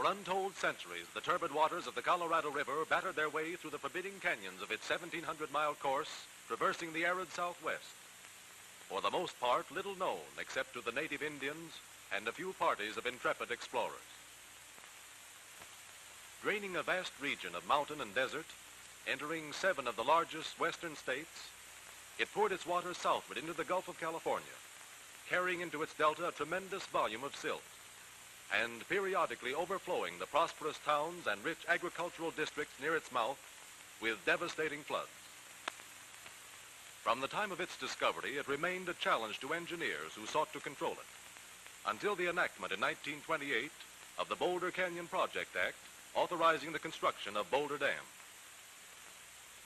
For untold centuries, the turbid waters of the Colorado River battered their way through the forbidding canyons of its 1,700-mile course, traversing the arid Southwest. For the most part, little known except to the native Indians and a few parties of intrepid explorers. Draining a vast region of mountain and desert, entering 7 of the largest western states, it poured its waters southward into the Gulf of California, carrying into its delta a tremendous volume of silt, and periodically overflowing the prosperous towns and rich agricultural districts near its mouth with devastating floods. From the time of its discovery, it remained a challenge to engineers who sought to control it, until the enactment in 1928 of the Boulder Canyon Project Act, authorizing the construction of Boulder Dam.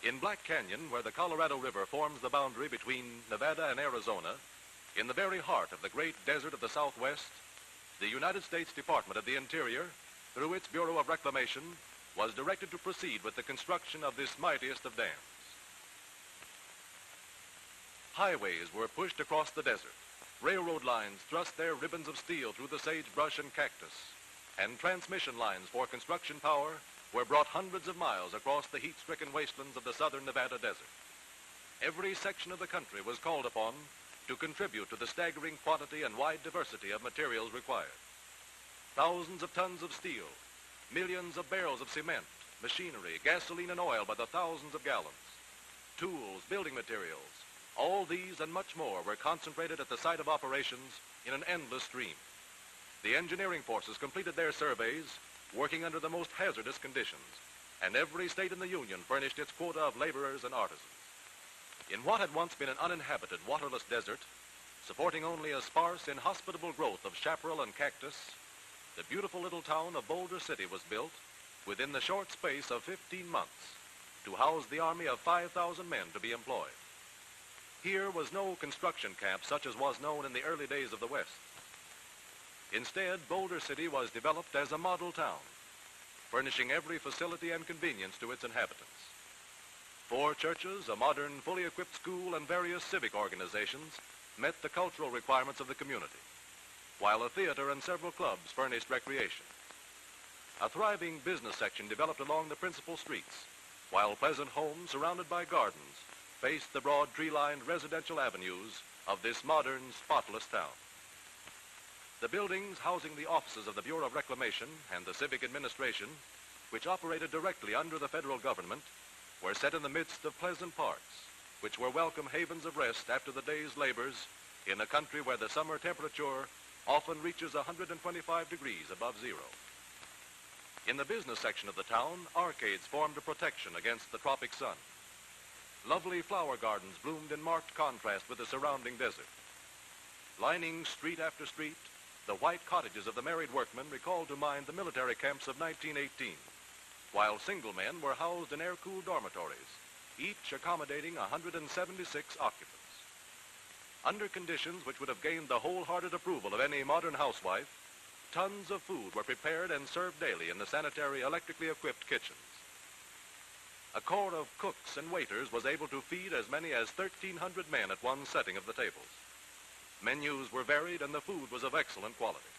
In Black Canyon, where the Colorado River forms the boundary between Nevada and Arizona, in the very heart of the great desert of the Southwest, the United States Department of the Interior, through its Bureau of Reclamation, was directed to proceed with the construction of this mightiest of dams. Highways were pushed across the desert. Railroad lines thrust their ribbons of steel through the sagebrush and cactus, and transmission lines for construction power were brought hundreds of miles across the heat-stricken wastelands of the southern Nevada desert. Every section of the country was called upon to contribute to the staggering quantity and wide diversity of materials required. Thousands of tons of steel, millions of barrels of cement, machinery, gasoline and oil by the thousands of gallons, tools, building materials, all these and much more were concentrated at the site of operations in an endless stream. The engineering forces completed their surveys, working under the most hazardous conditions, and every state in the Union furnished its quota of laborers and artisans. In what had once been an uninhabited, waterless desert, supporting only a sparse, inhospitable growth of chaparral and cactus, the beautiful little town of Boulder City was built within the short space of 15 months to house the army of 5,000 men to be employed. Here was no construction camp such as was known in the early days of the West. Instead, Boulder City was developed as a model town, furnishing every facility and convenience to its inhabitants. 4 churches, a modern, fully equipped school, and various civic organizations met the cultural requirements of the community, while a theater and several clubs furnished recreation. A thriving business section developed along the principal streets, while pleasant homes surrounded by gardens faced the broad tree-lined residential avenues of this modern, spotless town. The buildings housing the offices of the Bureau of Reclamation and the Civic Administration, which operated directly under the federal government, were set in the midst of pleasant parks, which were welcome havens of rest after the day's labors in a country where the summer temperature often reaches 125 degrees above zero. In the business section of the town, arcades formed a protection against the tropic sun. Lovely flower gardens bloomed in marked contrast with the surrounding desert. Lining street after street, the white cottages of the married workmen recalled to mind the military camps of 1918, while single men were housed in air-cooled dormitories, each accommodating 176 occupants. Under conditions which would have gained the wholehearted approval of any modern housewife, tons of food were prepared and served daily in the sanitary, electrically equipped kitchens. A corps of cooks and waiters was able to feed as many as 1,300 men at one setting of the tables. Menus were varied and the food was of excellent quality.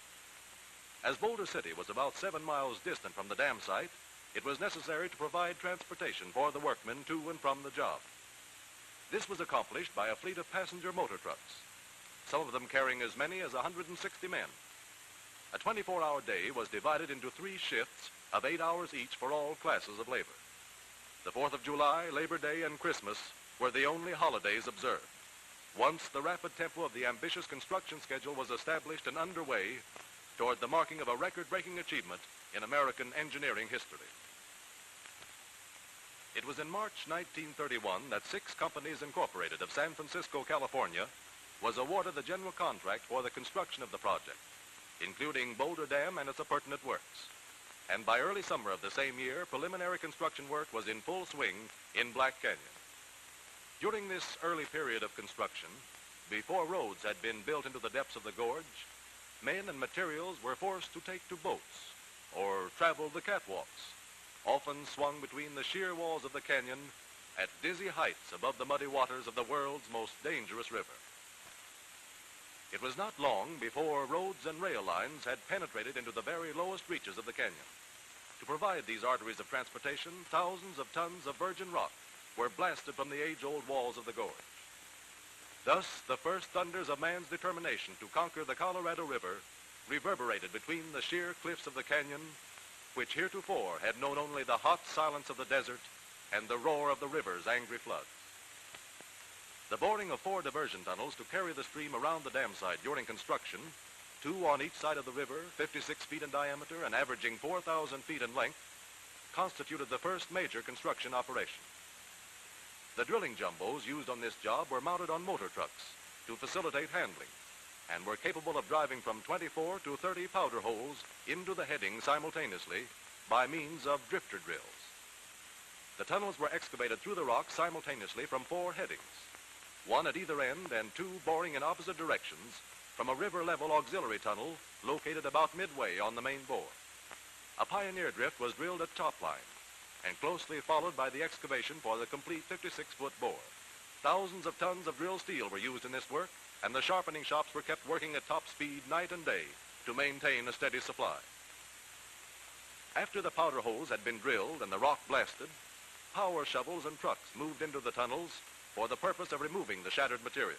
As Boulder City was about 7 miles distant from the dam site, it was necessary to provide transportation for the workmen to and from the job. This was accomplished by a fleet of passenger motor trucks, some of them carrying as many as 160 men. A 24-hour day was divided into 3 shifts of 8 hours each for all classes of labor. The 4th of July, Labor Day, and Christmas were the only holidays observed. Once the rapid tempo of the ambitious construction schedule was established and underway toward the marking of a record-breaking achievement in American engineering history. It was in March 1931 that 6 companies incorporated of San Francisco, California, was awarded the general contract for the construction of the project, including Boulder Dam and its appurtenant works. And by early summer of the same year, preliminary construction work was in full swing in Black Canyon. During this early period of construction, before roads had been built into the depths of the gorge, men and materials were forced to take to boats or travel the catwalks, often swung between the sheer walls of the canyon at dizzy heights above the muddy waters of the world's most dangerous river. It was not long before roads and rail lines had penetrated into the very lowest reaches of the canyon. To provide these arteries of transportation, thousands of tons of virgin rock were blasted from the age-old walls of the gorge. Thus, the first thunders of man's determination to conquer the Colorado River reverberated between the sheer cliffs of the canyon, which heretofore had known only the hot silence of the desert and the roar of the river's angry floods. The boring of 4 diversion tunnels to carry the stream around the dam site during construction, 2 on each side of the river, 56 feet in diameter and averaging 4,000 feet in length, constituted the first major construction operation. The drilling jumbos used on this job were mounted on motor trucks to facilitate handling and were capable of driving from 24 to 30 powder holes into the heading simultaneously by means of drifter drills. The tunnels were excavated through the rock simultaneously from 4 headings, 1 at either end and 2 boring in opposite directions from a river-level auxiliary tunnel located about midway on the main bore. A pioneer drift was drilled at top line and closely followed by the excavation for the complete 56-foot bore. Thousands of tons of drilled steel were used in this work, and the sharpening shops were kept working at top speed night and day to maintain a steady supply. After the powder holes had been drilled and the rock blasted, power shovels and trucks moved into the tunnels for the purpose of removing the shattered material.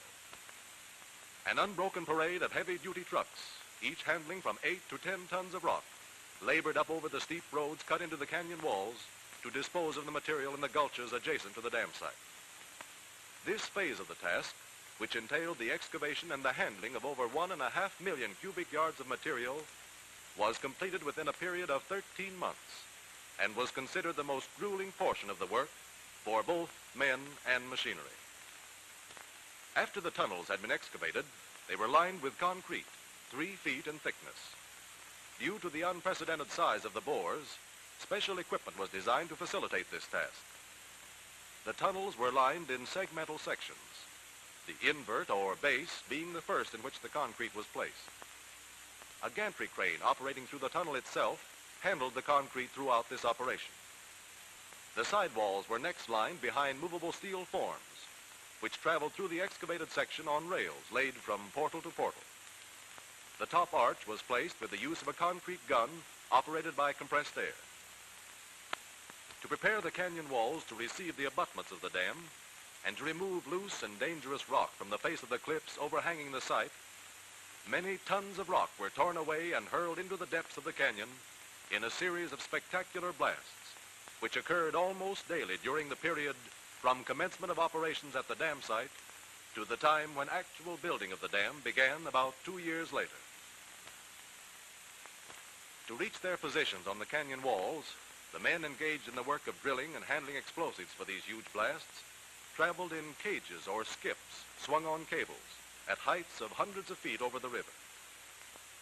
An unbroken parade of heavy-duty trucks, each handling from 8 to 10 tons of rock, labored up over the steep roads cut into the canyon walls to dispose of the material in the gulches adjacent to the dam site. This phase of the task, which entailed the excavation and the handling of over 1.5 million cubic yards of material, was completed within a period of 13 months and was considered the most grueling portion of the work for both men and machinery. After the tunnels had been excavated, they were lined with concrete, 3 feet in thickness. Due to the unprecedented size of the bores, special equipment was designed to facilitate this task. The tunnels were lined in segmental sections, the invert or base being the first in which the concrete was placed. A gantry crane operating through the tunnel itself handled the concrete throughout this operation. The sidewalls were next lined behind movable steel forms, which traveled through the excavated section on rails laid from portal to portal. The top arch was placed with the use of a concrete gun operated by compressed air. To prepare the canyon walls to receive the abutments of the dam and to remove loose and dangerous rock from the face of the cliffs overhanging the site, many tons of rock were torn away and hurled into the depths of the canyon in a series of spectacular blasts, which occurred almost daily during the period from commencement of operations at the dam site to the time when actual building of the dam began about 2 years later. To reach their positions on the canyon walls, the men engaged in the work of drilling and handling explosives for these huge blasts traveled in cages or skips swung on cables at heights of hundreds of feet over the river.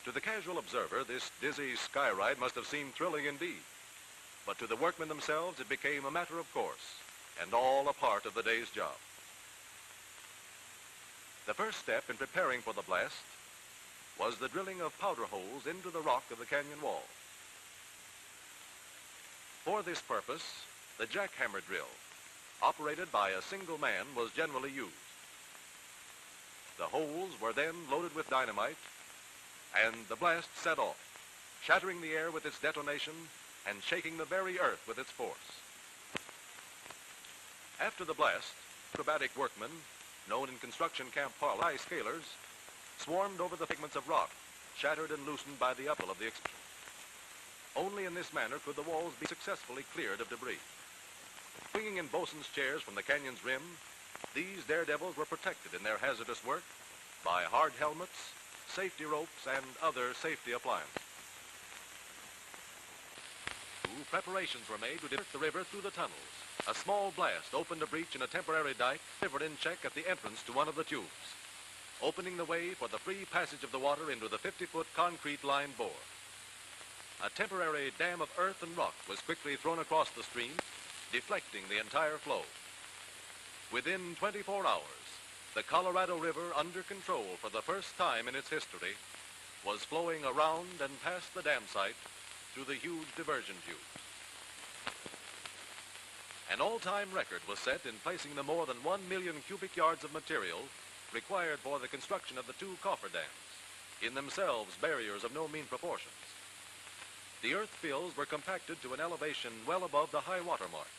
To the casual observer, this dizzy sky ride must have seemed thrilling indeed, but to the workmen themselves it became a matter of course and all a part of the day's job. The first step in preparing for the blast was the drilling of powder holes into the rock of the canyon wall. For this purpose, the jackhammer drill, operated by a single man, was generally used. The holes were then loaded with dynamite, and the blast set off, shattering the air with its detonation and shaking the very earth with its force. After the blast, acrobatic workmen, known in construction camp parlance as high scalers, swarmed over the fragments of rock, shattered and loosened by the uphill of the explosion. Only in this manner could the walls be successfully cleared of debris. Swinging in bosun's chairs from the canyon's rim, these daredevils were protected in their hazardous work by hard helmets, safety ropes, and other safety appliances. Preparations were made to divert the river through the tunnels. A small blast opened a breach in a temporary dike, river in check at the entrance to one of the tubes, opening the way for the free passage of the water into the 50-foot concrete-lined bore. A temporary dam of earth and rock was quickly thrown across the stream, deflecting the entire flow. Within 24 hours, the Colorado River, under control for the first time in its history, was flowing around and past the dam site through the huge diversion tube. An all-time record was set in placing the more than 1 million cubic yards of material required for the construction of the two coffer dams, in themselves barriers of no mean proportions. The earth fills were compacted to an elevation well above the high water mark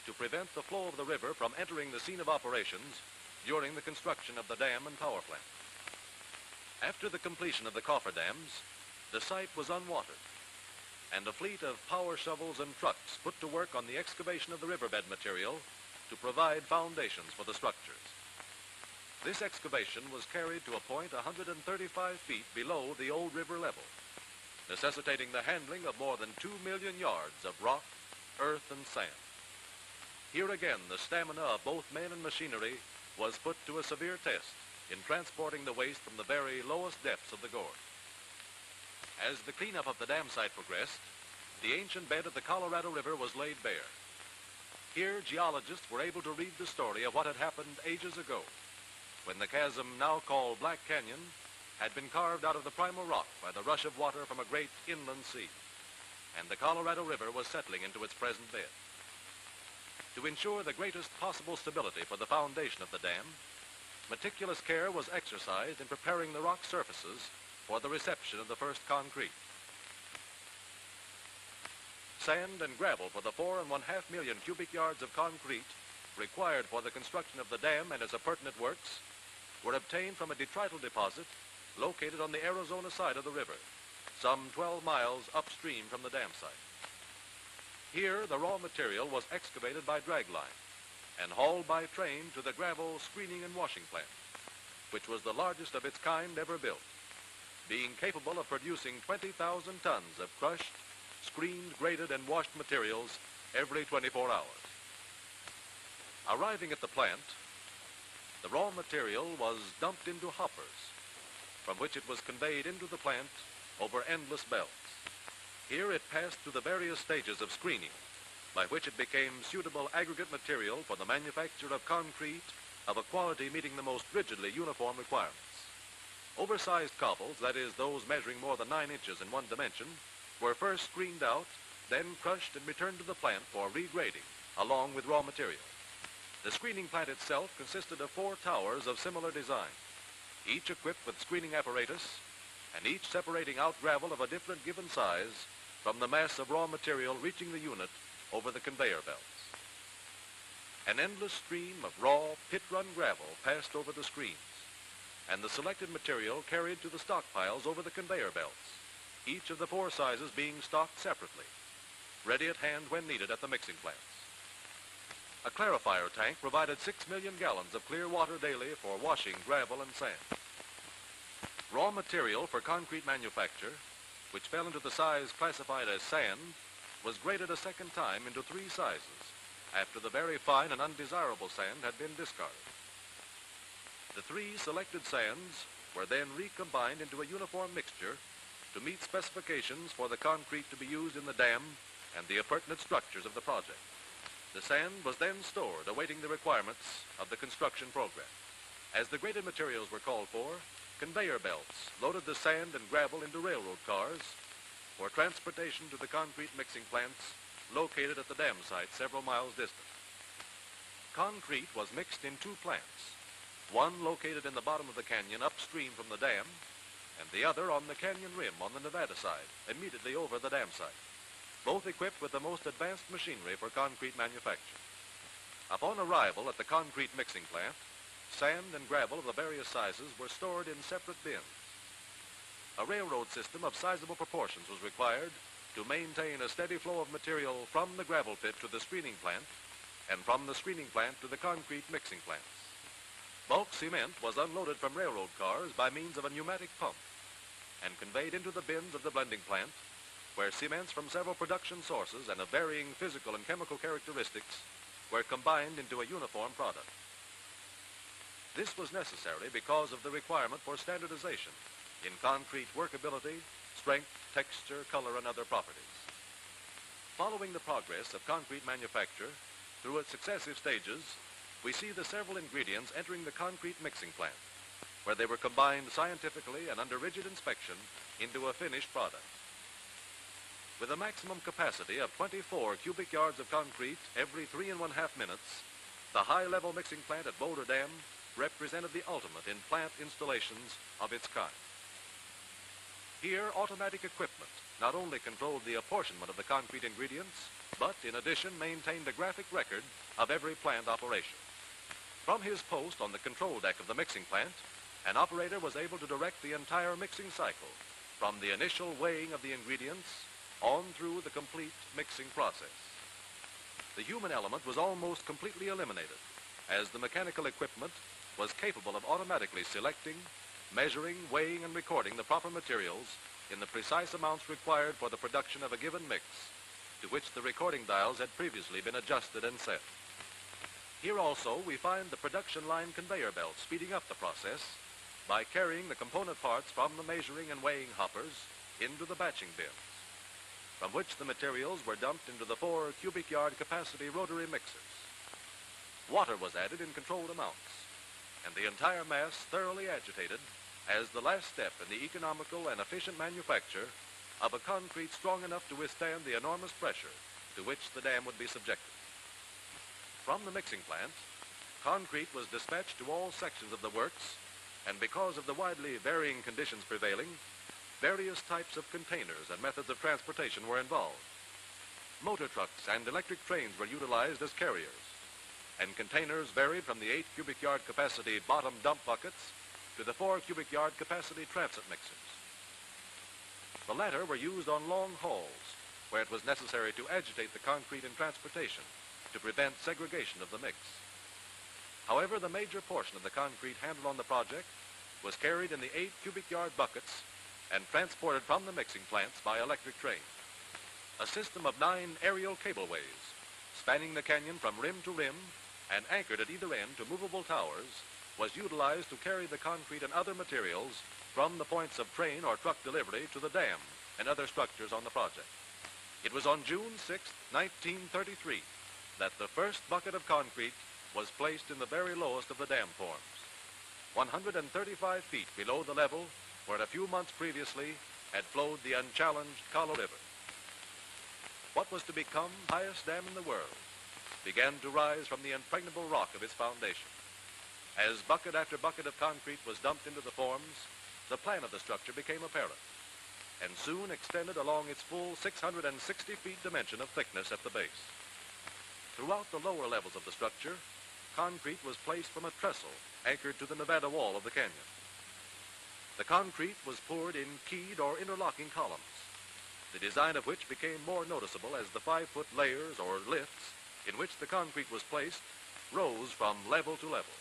to prevent the flow of the river from entering the scene of operations during the construction of the dam and power plant. After the completion of the coffer dams, the site was unwatered, and a fleet of power shovels and trucks put to work on the excavation of the riverbed material to provide foundations for the structures. This excavation was carried to a point 135 feet below the old river level, necessitating the handling of more than 2 million yards of rock, earth, and sand. Here again, the stamina of both men and machinery was put to a severe test in transporting the waste from the very lowest depths of the gorge. As the cleanup of the dam site progressed, the ancient bed of the Colorado River was laid bare. Here, geologists were able to read the story of what had happened ages ago, when the chasm now called Black Canyon had been carved out of the primal rock by the rush of water from a great inland sea, and the Colorado River was settling into its present bed. To ensure the greatest possible stability for the foundation of the dam, meticulous care was exercised in preparing the rock surfaces for the reception of the first concrete. Sand and gravel for the 4.5 million cubic yards of concrete required for the construction of the dam and its appurtenant works were obtained from a detrital deposit located on the Arizona side of the river, some 12 miles upstream from the dam site. Here, the raw material was excavated by dragline and hauled by train to the gravel screening and washing plant, which was the largest of its kind ever built, being capable of producing 20,000 tons of crushed, screened, graded, and washed materials every 24 hours. Arriving at the plant, the raw material was dumped into hoppers, from which it was conveyed into the plant over endless belts. Here it passed through the various stages of screening, by which it became suitable aggregate material for the manufacture of concrete of a quality meeting the most rigidly uniform requirements. Oversized cobbles, that is, those measuring more than 9 inches in one dimension, were first screened out, then crushed and returned to the plant for regrading, along with raw material. The screening plant itself consisted of 4 towers of similar design, each equipped with screening apparatus, and each separating out gravel of a different given size from the mass of raw material reaching the unit over the conveyor belts. An endless stream of raw, pit-run gravel passed over the screens, and the selected material carried to the stockpiles over the conveyor belts, each of the 4 sizes being stocked separately, ready at hand when needed at the mixing plants. A clarifier tank provided 6 million gallons of clear water daily for washing gravel and sand. Raw material for concrete manufacture, which fell into the size classified as sand, was graded a second time into 3 sizes after the very fine and undesirable sand had been discarded. The 3 selected sands were then recombined into a uniform mixture to meet specifications for the concrete to be used in the dam and the appurtenant structures of the project. The sand was then stored, awaiting the requirements of the construction program. As the graded materials were called for, conveyor belts loaded the sand and gravel into railroad cars for transportation to the concrete mixing plants located at the dam site several miles distant. Concrete was mixed in 2 plants, one located in the bottom of the canyon upstream from the dam, and the other on the canyon rim on the Nevada side, immediately over the dam site, both equipped with the most advanced machinery for concrete manufacture. Upon arrival at the concrete mixing plant, sand and gravel of the various sizes were stored in separate bins. A railroad system of sizable proportions was required to maintain a steady flow of material from the gravel pit to the screening plant and from the screening plant to the concrete mixing plants. Bulk cement was unloaded from railroad cars by means of a pneumatic pump and conveyed into the bins of the blending plant, where cements from several production sources and of varying physical and chemical characteristics were combined into a uniform product. This was necessary because of the requirement for standardization in concrete workability, strength, texture, color, and other properties. Following the progress of concrete manufacture through its successive stages, we see the several ingredients entering the concrete mixing plant, where they were combined scientifically and under rigid inspection into a finished product. With a maximum capacity of 24 cubic yards of concrete every 3.5 minutes, the high-level mixing plant at Boulder Dam represented the ultimate in plant installations of its kind. Here, automatic equipment not only controlled the apportionment of the concrete ingredients, but in addition maintained a graphic record of every plant operation. From his post on the control deck of the mixing plant, an operator was able to direct the entire mixing cycle, from the initial weighing of the ingredients on through the complete mixing process. The human element was almost completely eliminated, as the mechanical equipment was capable of automatically selecting, measuring, weighing, and recording the proper materials in the precise amounts required for the production of a given mix, to which the recording dials had previously been adjusted and set. Here also we find the production line conveyor belt speeding up the process by carrying the component parts from the measuring and weighing hoppers into the batching bins, from which the materials were dumped into the 4 cubic yard capacity rotary mixers. Water was added in controlled amounts, and the entire mass thoroughly agitated as the last step in the economical and efficient manufacture of a concrete strong enough to withstand the enormous pressure to which the dam would be subjected. From the mixing plant, concrete was dispatched to all sections of the works, and because of the widely varying conditions prevailing, various types of containers and methods of transportation were involved. Motor trucks and electric trains were utilized as carriers, and containers varied from the 8 cubic yard capacity bottom dump buckets to the 4 cubic yard capacity transit mixers. The latter were used on long hauls, where it was necessary to agitate the concrete in transportation to prevent segregation of the mix. However, the major portion of the concrete handled on the project was carried in the 8 cubic yard buckets and transported from the mixing plants by electric train. A system of 9 aerial cableways spanning the canyon from rim to rim and anchored at either end to movable towers was utilized to carry the concrete and other materials from the points of train or truck delivery to the dam and other structures on the project. It was on June 6, 1933, that the first bucket of concrete was placed in the very lowest of the dam forms, 135 feet below the level where a few months previously had flowed the unchallenged Colorado River. What was to become the highest dam in the world began to rise from the impregnable rock of its foundation. As bucket after bucket of concrete was dumped into the forms, the plan of the structure became apparent, and soon extended along its full 660 feet dimension of thickness at the base. Throughout the lower levels of the structure, concrete was placed from a trestle anchored to the Nevada wall of the canyon. The concrete was poured in keyed or interlocking columns, the design of which became more noticeable as the 5-foot layers or lifts in which the concrete was placed rose from level to level.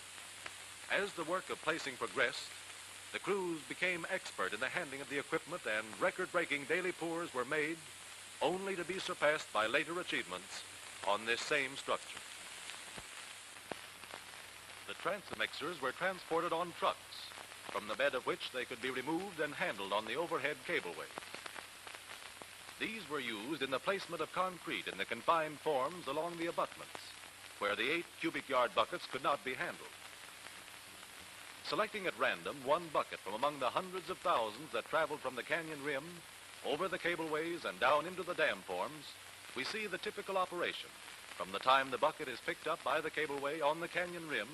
As the work of placing progressed, the crews became expert in the handling of the equipment, and record-breaking daily pours were made, only to be surpassed by later achievements on this same structure. The transit mixers were transported on trucks, from the bed of which they could be removed and handled on the overhead cableways. These were used in the placement of concrete in the confined forms along the abutments, where the 8 cubic yard buckets could not be handled. Selecting at random one bucket from among the hundreds of thousands that traveled from the canyon rim, over the cableways and down into the dam forms, we see the typical operation from the time the bucket is picked up by the cableway on the canyon rim,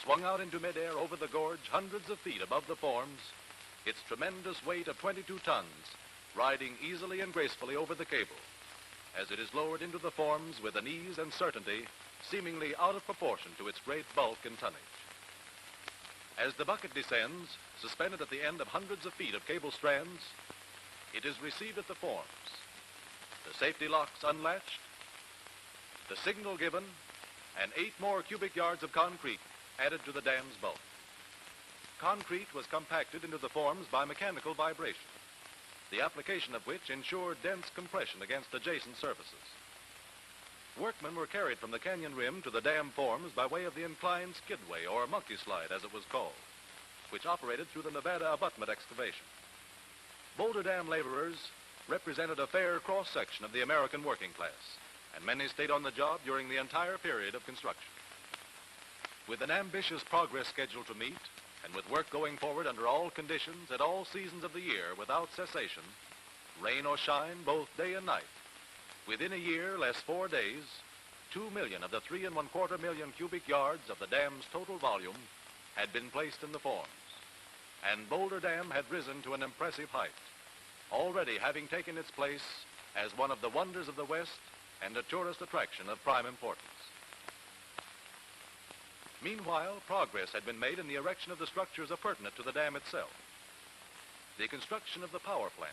swung out into midair over the gorge hundreds of feet above the forms, its tremendous weight of 22 tons riding easily and gracefully over the cable, as it is lowered into the forms with an ease and certainty seemingly out of proportion to its great bulk and tonnage. As the bucket descends, suspended at the end of hundreds of feet of cable strands, it is received at the forms, the safety locks unlatched, the signal given, and 8 more cubic yards of concrete added to the dam's bulk. Concrete was compacted into the forms by mechanical vibration, the application of which ensured dense compression against adjacent surfaces. Workmen were carried from the canyon rim to the dam forms by way of the inclined skidway, or monkey slide as it was called, which operated through the Nevada abutment excavation. Boulder Dam laborers represented a fair cross-section of the American working class, and many stayed on the job during the entire period of construction. With an ambitious progress schedule to meet, and with work going forward under all conditions at all seasons of the year without cessation, rain or shine, both day and night, within a year, less 4 days, 2 million of the 3¼ million cubic yards of the dam's total volume had been placed in the forms, and Boulder Dam had risen to an impressive height, already having taken its place as one of the wonders of the West and a tourist attraction of prime importance. Meanwhile, progress had been made in the erection of the structures appurtenant to the dam itself. The construction of the power plant,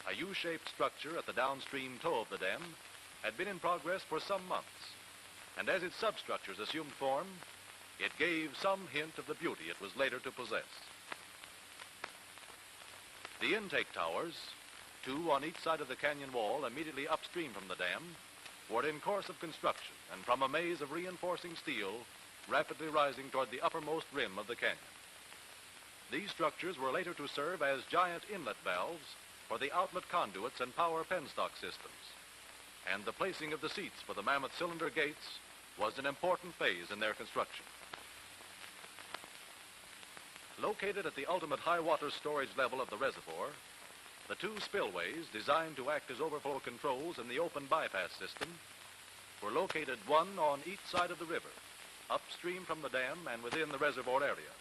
a U-shaped structure at the downstream toe of the dam, had been in progress for some months, and as its substructures assumed form, it gave some hint of the beauty it was later to possess. The intake towers, two on each side of the canyon wall immediately upstream from the dam, were in course of construction and from a maze of reinforcing steel rapidly rising toward the uppermost rim of the canyon. These structures were later to serve as giant inlet valves for the outlet conduits and power penstock systems, and the placing of the seats for the mammoth cylinder gates was an important phase in their construction. Located at the ultimate high water storage level of the reservoir, the two spillways, designed to act as overflow controls in the open bypass system, were located one on each side of the river, upstream from the dam and within the reservoir area.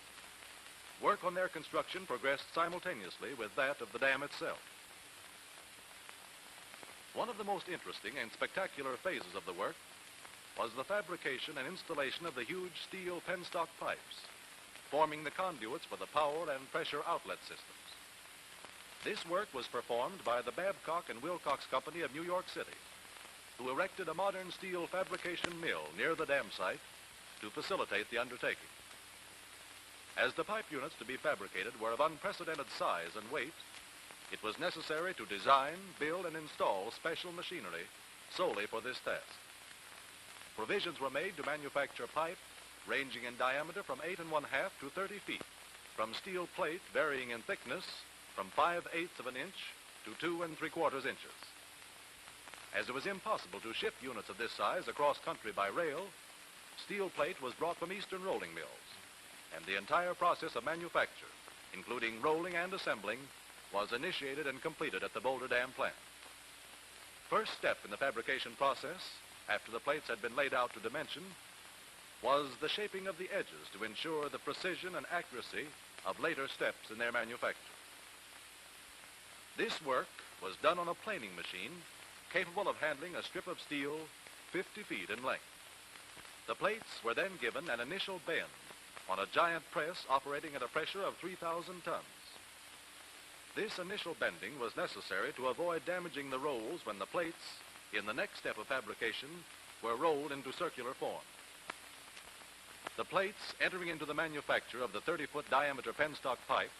Work on their construction progressed simultaneously with that of the dam itself. One of the most interesting and spectacular phases of the work was the fabrication and installation of the huge steel penstock pipes, forming the conduits for the power and pressure outlet systems. This work was performed by the Babcock and Wilcox Company of New York City, who erected a modern steel fabrication mill near the dam site to facilitate the undertaking. As the pipe units to be fabricated were of unprecedented size and weight, it was necessary to design, build, and install special machinery solely for this task. Provisions were made to manufacture pipe ranging in diameter from 8 1/2 to 30 feet, from steel plate varying in thickness from 5/8 of an inch to 2 3/4 inches. As it was impossible to ship units of this size across country by rail, steel plate was brought from eastern rolling mills, and the entire process of manufacture, including rolling and assembling, was initiated and completed at the Boulder Dam plant. First step in the fabrication process, after the plates had been laid out to dimension, was the shaping of the edges to ensure the precision and accuracy of later steps in their manufacture. This work was done on a planing machine capable of handling a strip of steel 50 feet in length. The plates were then given an initial bend on a giant press operating at a pressure of 3,000 tons. This initial bending was necessary to avoid damaging the rolls when the plates, in the next step of fabrication, were rolled into circular form. The plates entering into the manufacture of the 30-foot diameter penstock pipe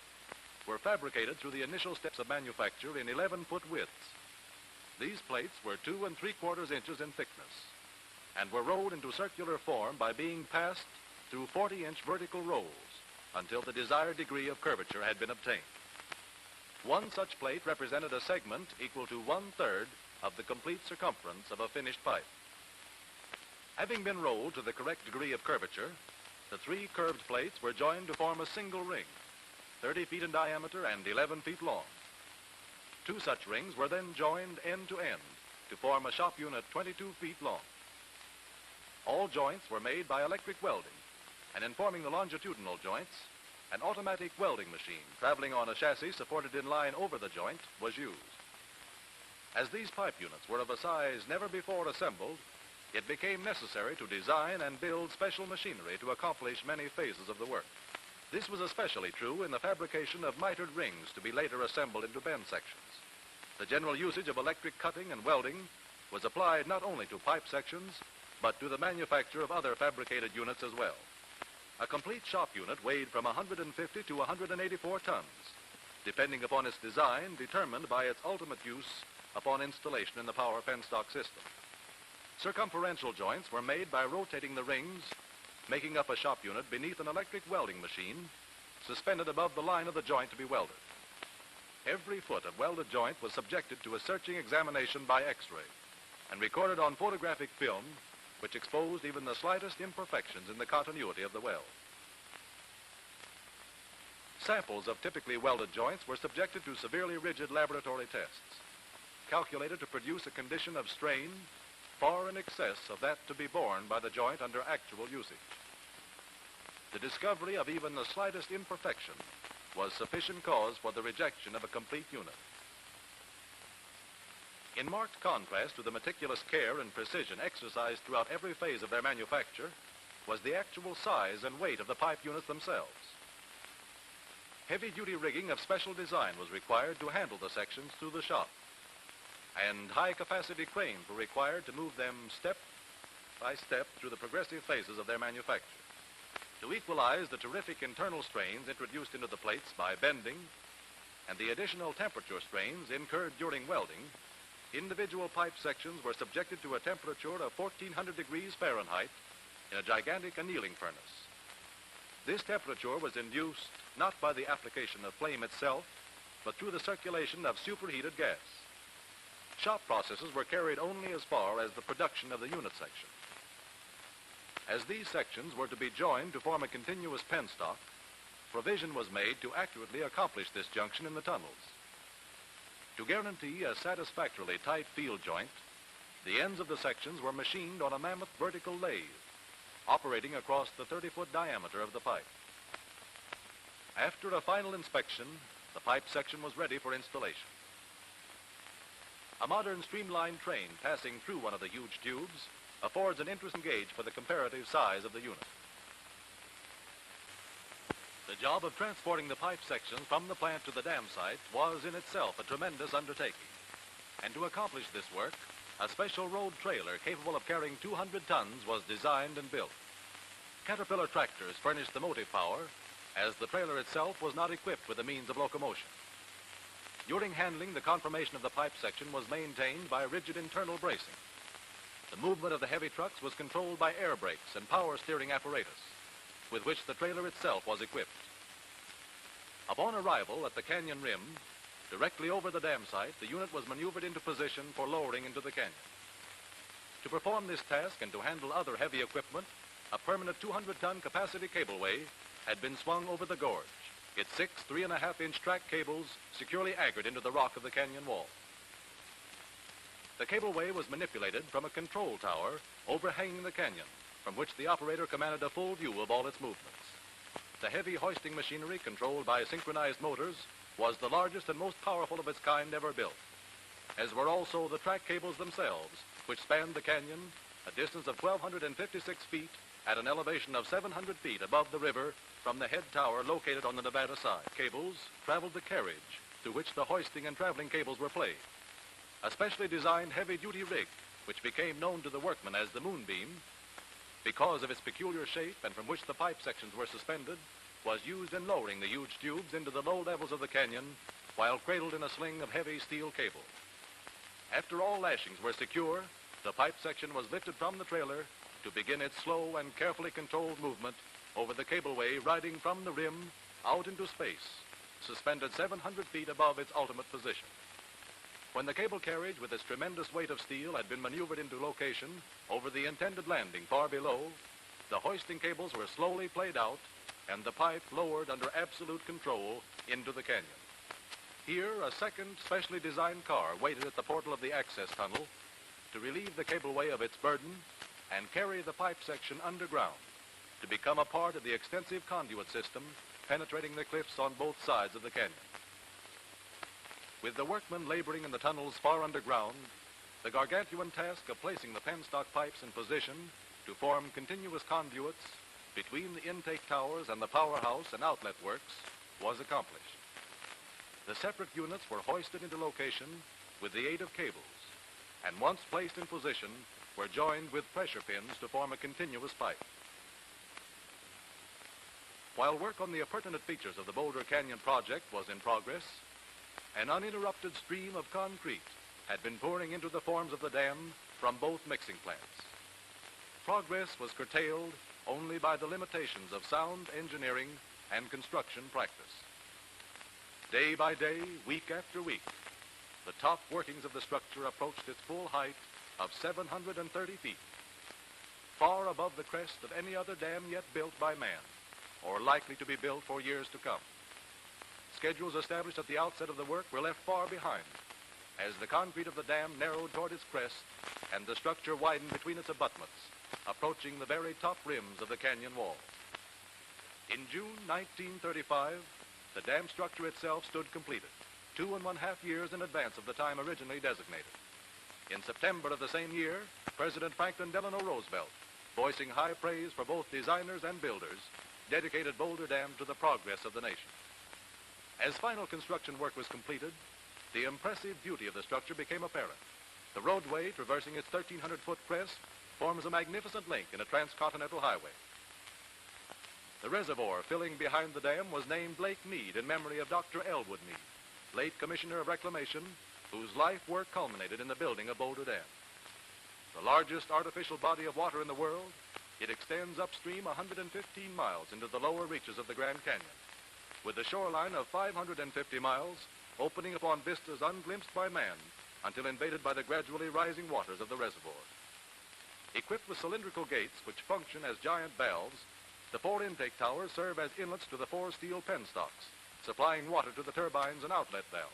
were fabricated through the initial steps of manufacture in 11-foot widths. These plates were 2 3/4 inches in thickness and were rolled into circular form by being passed through 40-inch vertical rolls until the desired degree of curvature had been obtained. One such plate represented a segment equal to 1/3 of the complete circumference of a finished pipe. Having been rolled to the correct degree of curvature, the 3 curved plates were joined to form a single ring, 30 feet in diameter and 11 feet long. 2 such rings were then joined end to end to form a shop unit 22 feet long. All joints were made by electric welding, and in forming the longitudinal joints, an automatic welding machine traveling on a chassis supported in line over the joint was used. As these pipe units were of a size never before assembled, it became necessary to design and build special machinery to accomplish many phases of the work. This was especially true in the fabrication of mitered rings to be later assembled into bend sections. The general usage of electric cutting and welding was applied not only to pipe sections, but to the manufacture of other fabricated units as well. A complete shop unit weighed from 150 to 184 tons, depending upon its design, determined by its ultimate use upon installation in the power penstock system. Circumferential joints were made by rotating the rings, making up a shop unit beneath an electric welding machine, suspended above the line of the joint to be welded. Every foot of welded joint was subjected to a searching examination by X-ray and recorded on photographic film, which exposed even the slightest imperfections in the continuity of the weld. Samples of typically welded joints were subjected to severely rigid laboratory tests, calculated to produce a condition of strain far in excess of that to be borne by the joint under actual usage. the discovery of even the slightest imperfection was sufficient cause for the rejection of a complete unit. In marked contrast to the meticulous care and precision exercised throughout every phase of their manufacture was the actual size and weight of the pipe units themselves. Heavy-duty rigging of special design was required to handle the sections through the shop, and high-capacity cranes were required to move them step by step through the progressive phases of their manufacture. To equalize the terrific internal strains introduced into the plates by bending and the additional temperature strains incurred during welding, individual pipe sections were subjected to a temperature of 1400 degrees Fahrenheit in a gigantic annealing furnace. This temperature was induced not by the application of flame itself, but through the circulation of superheated gas. Shop processes were carried only as far as the production of the unit section. As these sections were to be joined to form a continuous penstock, provision was made to accurately accomplish this junction in the tunnels. To guarantee a satisfactorily tight field joint, the ends of the sections were machined on a mammoth vertical lathe, operating across the 30-foot diameter of the pipe. After a final inspection, the pipe section was ready for installation. A modern streamlined train passing through one of the huge tubes affords an interesting gauge for the comparative size of the unit. The job of transporting the pipe sections from the plant to the dam site was in itself a tremendous undertaking. And to accomplish this work, a special road trailer capable of carrying 200 tons was designed and built. Caterpillar tractors furnished the motive power, as the trailer itself was not equipped with the means of locomotion. During handling, the conformation of the pipe section was maintained by rigid internal bracing. The movement of the heavy trucks was controlled by air brakes and power steering apparatus, with which the trailer itself was equipped. Upon arrival at the canyon rim, directly over the dam site, the unit was maneuvered into position for lowering into the canyon. To perform this task and to handle other heavy equipment, a permanent 200-ton capacity cableway had been swung over the gorge, its 6 3.5-inch track cables securely anchored into the rock of the canyon wall. The cableway was manipulated from a control tower overhanging the canyon, from which the operator commanded a full view of all its movements. The heavy hoisting machinery, controlled by synchronized motors, was the largest and most powerful of its kind ever built, as were also the track cables themselves, which spanned the canyon a distance of 1,256 feet at an elevation of 700 feet above the river from the head tower located on the Nevada side. Cables traveled the carriage through which the hoisting and traveling cables were played. A specially designed heavy-duty rig, which became known to the workmen as the moonbeam, because of its peculiar shape and from which the pipe sections were suspended, was used in lowering the huge tubes into the low levels of the canyon while cradled in a sling of heavy steel cable. After all lashings were secure, the pipe section was lifted from the trailer to begin its slow and carefully controlled movement over the cableway, riding from the rim out into space, suspended 700 feet above its ultimate position. When the cable carriage with its tremendous weight of steel had been maneuvered into location over the intended landing far below, the hoisting cables were slowly played out and the pipe lowered under absolute control into the canyon. Here, a second specially designed car waited at the portal of the access tunnel to relieve the cableway of its burden and carry the pipe section underground to become a part of the extensive conduit system penetrating the cliffs on both sides of the canyon. With the workmen laboring in the tunnels far underground, the gargantuan task of placing the penstock pipes in position to form continuous conduits between the intake towers and the powerhouse and outlet works was accomplished. The separate units were hoisted into location with the aid of cables, and once placed in position, were joined with pressure pins to form a continuous pipe. While work on the appurtenant features of the Boulder Canyon project was in progress, an uninterrupted stream of concrete had been pouring into the forms of the dam from both mixing plants. Progress was curtailed only by the limitations of sound engineering and construction practice. Day by day, week after week, the top workings of the structure approached its full height of 730 feet, far above the crest of any other dam yet built by man, or likely to be built for years to come. Schedules established at the outset of the work were left far behind, as the concrete of the dam narrowed toward its crest and the structure widened between its abutments, approaching the very top rims of the canyon wall. In June 1935, the dam structure itself stood completed, 2.5 years in advance of the time originally designated. In September of the same year, President Franklin Delano Roosevelt, voicing high praise for both designers and builders, dedicated Boulder Dam to the progress of the nation. As final construction work was completed, the impressive beauty of the structure became apparent. The roadway, traversing its 1,300-foot crest, forms a magnificent link in a transcontinental highway. The reservoir filling behind the dam was named Lake Meade in memory of Dr. Elwood Meade, late Commissioner of Reclamation, whose life work culminated in the building of Boulder Dam. The largest artificial body of water in the world, it extends upstream 115 miles into the lower reaches of the Grand Canyon, with a shoreline of 550 miles opening upon vistas unglimpsed by man until invaded by the gradually rising waters of the reservoir. Equipped with cylindrical gates which function as giant valves, the 4 intake towers serve as inlets to the 4 steel penstocks, supplying water to the turbines and outlet valves.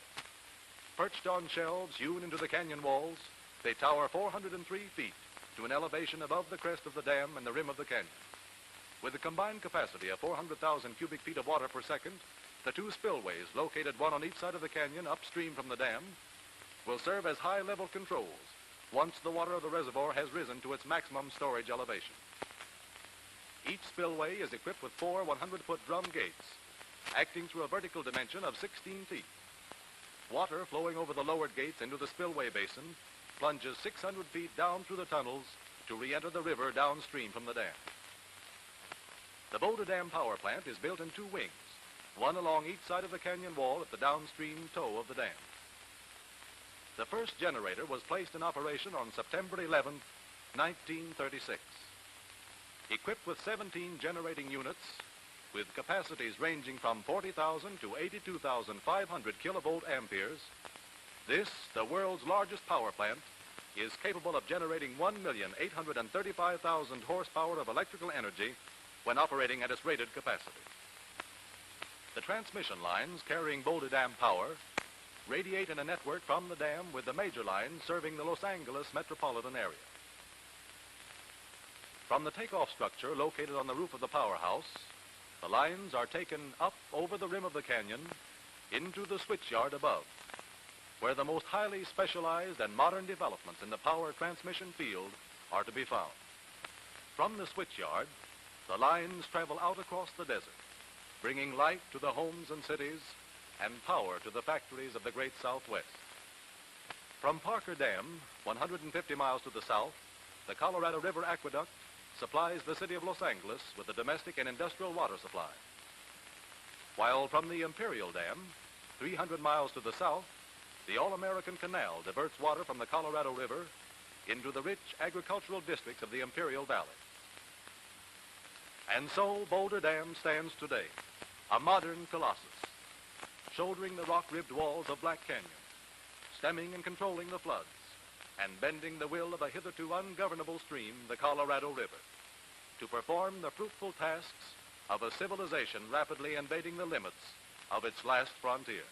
Perched on shelves hewn into the canyon walls, they tower 403 feet to an elevation above the crest of the dam and the rim of the canyon. With a combined capacity of 400,000 cubic feet of water per second, the 2 spillways, located one on each side of the canyon upstream from the dam, will serve as high-level controls once the water of the reservoir has risen to its maximum storage elevation. Each spillway is equipped with 4 100-foot drum gates, acting through a vertical dimension of 16 feet. Water flowing over the lowered gates into the spillway basin plunges 600 feet down through the tunnels to re-enter the river downstream from the dam. The Boulder Dam power plant is built in 2 wings, one along each side of the canyon wall at the downstream toe of the dam. The first generator was placed in operation on September 11, 1936. Equipped with 17 generating units, with capacities ranging from 40,000 to 82,500 kilovolt amperes, this, the world's largest power plant, is capable of generating 1,835,000 horsepower of electrical energy when operating at its rated capacity. The transmission lines carrying Boulder Dam power radiate in a network from the dam with the major lines serving the Los Angeles metropolitan area. From the takeoff structure located on the roof of the powerhouse, the lines are taken up over the rim of the canyon into the switchyard above, where the most highly specialized and modern developments in the power transmission field are to be found. From the switchyard, the lines travel out across the desert, bringing light to the homes and cities and power to the factories of the great Southwest. From Parker Dam, 150 miles to the south, the Colorado River Aqueduct supplies the city of Los Angeles with the domestic and industrial water supply. While from the Imperial Dam, 300 miles to the south, the All-American Canal diverts water from the Colorado River into the rich agricultural districts of the Imperial Valley. And so Boulder Dam stands today, a modern colossus, shouldering the rock-ribbed walls of Black Canyon, stemming and controlling the floods, and bending the will of a hitherto ungovernable stream, the Colorado River, to perform the fruitful tasks of a civilization rapidly invading the limits of its last frontier.